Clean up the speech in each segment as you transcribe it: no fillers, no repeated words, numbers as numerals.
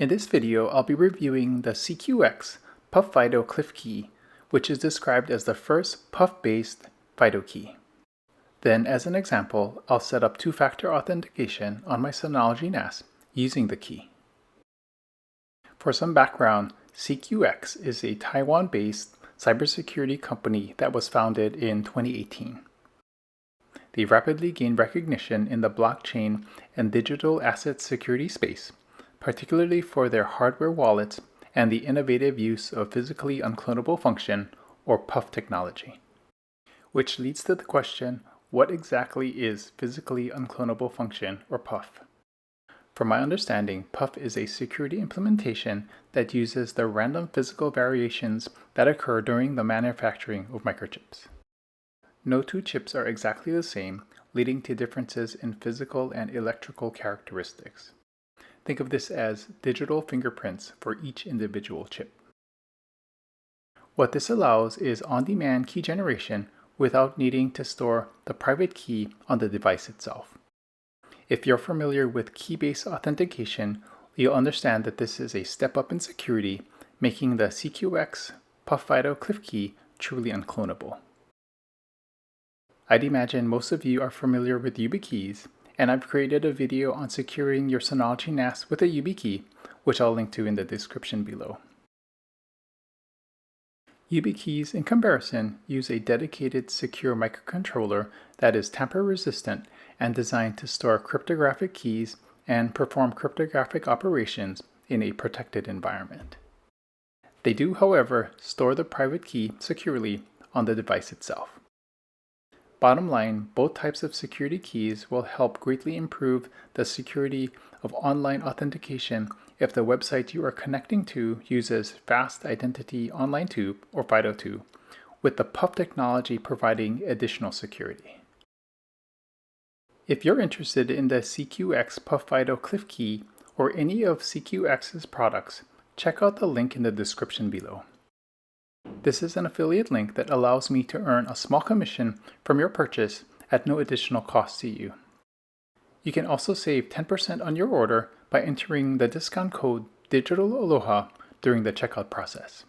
In this video, I'll be reviewing the SecuX PUFido Clife Key, which is described as the first PUF-based FIDO key. Then, as an example, I'll set up two-factor authentication on my Synology NAS using the key. For some background, SecuX is a Taiwan-based cybersecurity company that was founded in 2018. They rapidly gained recognition in the blockchain and digital asset security space, particularly for their hardware wallets and the innovative use of physically unclonable function, or PUF technology. Which leads to the question, what exactly is physically unclonable function, or PUF? From my understanding, PUF is a security implementation that uses the random physical variations that occur during the manufacturing of microchips. No two chips are exactly the same, leading to differences in physical and electrical characteristics. Think of this as digital fingerprints for each individual chip. What this allows is on-demand key generation without needing to store the private key on the device itself. If you're familiar with key-based authentication, you'll understand that this is a step up in security, making the SecuX PUFido Clife Key truly unclonable. I'd imagine most of you are familiar with YubiKeys, and I've created a video on securing your Synology NAS with a YubiKey, which I'll link to in the description below. YubiKeys, in comparison, use a dedicated secure microcontroller that is tamper-resistant and designed to store cryptographic keys and perform cryptographic operations in a protected environment. They do, however, store the private key securely on the device itself. Bottom line, both types of security keys will help greatly improve the security of online authentication if the website you are connecting to uses Fast Identity Online 2 or FIDO2, with the PUF technology providing additional security. If you're interested in the SecuX PUFido Clife Key or any of SecuX's products, check out the link in the description below. This is an affiliate link that allows me to earn a small commission from your purchase at no additional cost to you. You can also save 10% on your order by entering the discount code DigitalAloha during the checkout process.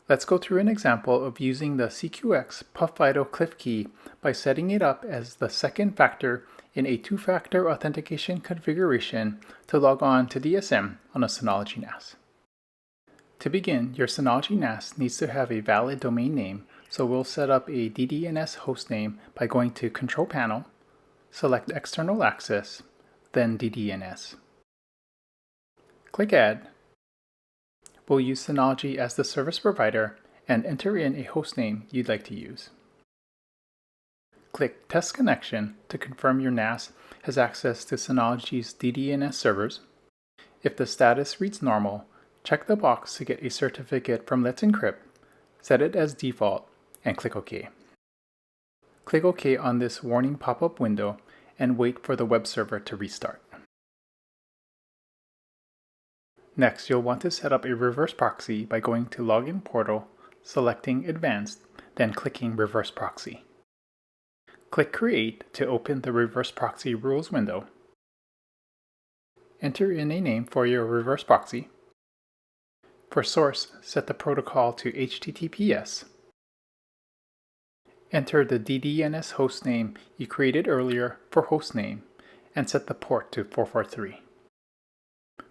Let's go through an example of using the SecuX PUFido Clife Key by setting it up as the second factor in a two-factor authentication configuration to log on to DSM on a Synology NAS. To begin, your Synology NAS needs to have a valid domain name, so we'll set up a DDNS hostname by going to Control Panel, select External Access, then DDNS. Click Add. We'll use Synology as the service provider and enter in a hostname you'd like to use. Click Test Connection to confirm your NAS has access to Synology's DDNS servers. If the status reads normal, check the box to get a certificate from Let's Encrypt, set it as default, and click OK. Click OK on this warning pop-up window and wait for the web server to restart. Next, you'll want to set up a reverse proxy by going to Login Portal, selecting Advanced, then clicking Reverse Proxy. Click Create to open the Reverse Proxy Rules window. Enter in a name for your reverse proxy. For source, set the protocol to HTTPS. Enter the DDNS hostname you created earlier for hostname and set the port to 443.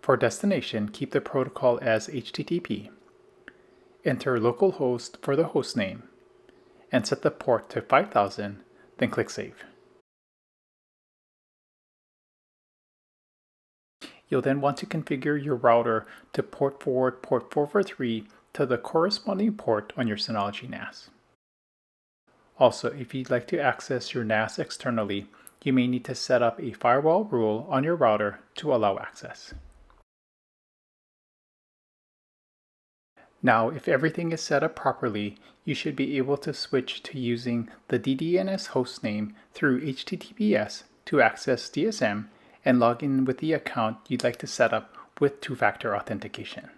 For destination, keep the protocol as HTTP. Enter localhost for the hostname and set the port to 5000, then click Save. You'll then want to configure your router to port forward port 443 to the corresponding port on your Synology NAS. Also, if you'd like to access your NAS externally, you may need to set up a firewall rule on your router to allow access. Now, if everything is set up properly, you should be able to switch to using the DDNS hostname through HTTPS to access DSM and log in with the account you'd like to set up with two-factor authentication.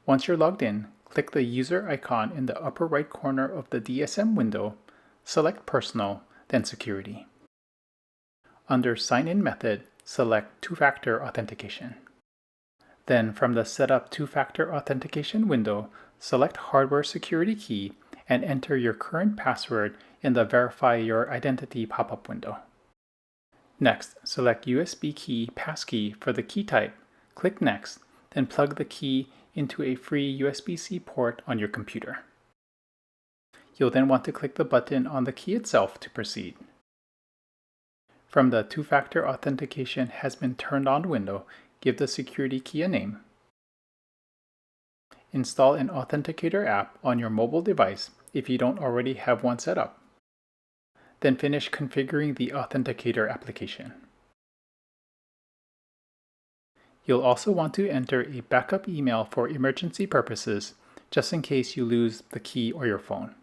Once you're logged in, click the user icon in the upper right corner of the DSM window, select Personal, then Security. Under Sign In Method, select Two-Factor Authentication. Then from the Setup Two-Factor Authentication window, select Hardware Security Key and enter your current password in the Verify Your Identity pop-up window. Next, select USB key passkey for the key type, click Next, then plug the key into a free USB-C port on your computer. You'll then want to click the button on the key itself to proceed. From the Two-Factor Authentication has been turned on window, give the security key a name. Install an Authenticator app on your mobile device if you don't already have one set up. Then finish configuring the Authenticator application. You'll also want to enter a backup email for emergency purposes, just in case you lose the key or your phone.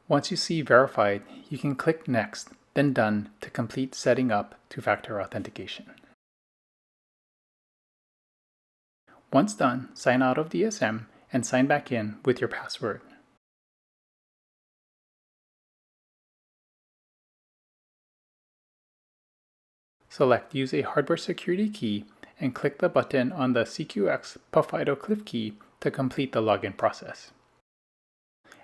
Once you see Verified, you can click Next, then Done to complete setting up two-factor authentication. Once done, sign out of DSM and sign back in with your password. Select Use a Hardware Security Key and click the button on the SecuX PUFido Clife Key to complete the login process.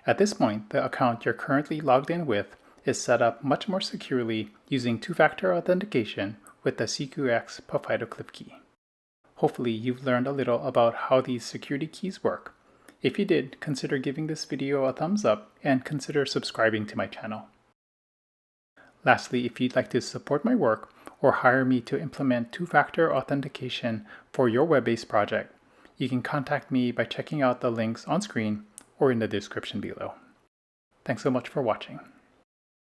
At this point, the account you're currently logged in with is set up much more securely using two-factor authentication with the SecuX PUFido Clife Key. Hopefully you've learned a little about how these security keys work. If you did, consider giving this video a thumbs up and consider subscribing to my channel. Lastly, if you'd like to support my work or hire me to implement two-factor authentication for your web-based project, you can contact me by checking out the links on screen or in the description below. Thanks so much for watching.